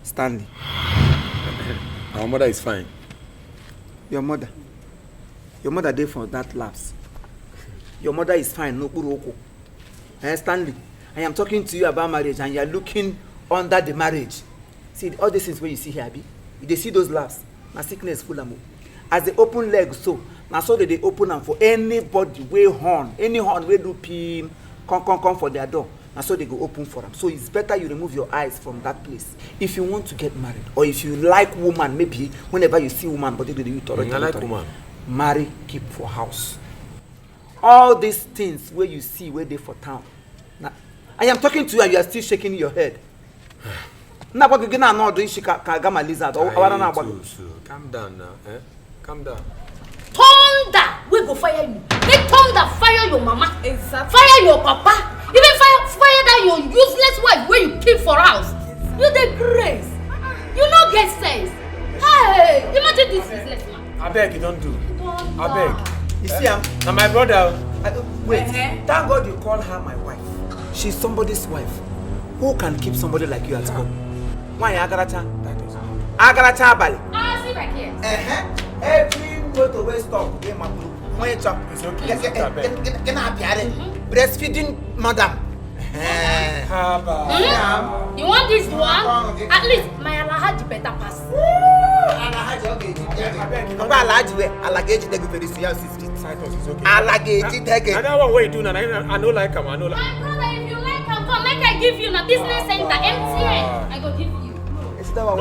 Stanley. Our mother is fine. Your mother there for that lapse. Your mother is fine, no buroko. Stanley, I am talking to you about marriage and you are looking under the marriage. See, all these things where you see here, Abi, they see those laughs. My sickness full of as they open legs, so now so they open them for anybody way horn, any horn way do pin, come for their door. And so they go open for them. So it's better you remove your eyes from that place. If you want to get married, or if you like woman, maybe whenever you see woman, but you like woman. Marry, keep for house. All these things where you see where they for town. Now, I am talking to you and you are still shaking your head. Now, what you know, do she kagama lizard or calm down now, eh? Calm down. Thunder, we go fire you. Make thunder fire your mama. Exactly. Fire your papa. Even fire that your useless wife where you keep for house. You the grace. You no get sense. Hey, imagine this useless man. I beg you don't do. I beg. You see, now my brother. Wait, thank God you call her my wife. She's somebody's wife. Who can keep somebody like you at home? Why Agaracha? Agaracha Bali. Ah, see back here. Every motor way stop. When you chop, It's okay. Can I be breastfeeding madam? You want this one? At least my Alahaji better pass. Alahaji, okay. Alahaji, Alahaji, they go very serious. It's okay. Alahaji, take it. I know what you do now. I know like him. I know like My brother, if you like, come, make I give you the business center, MTN. I go give you. It's the one.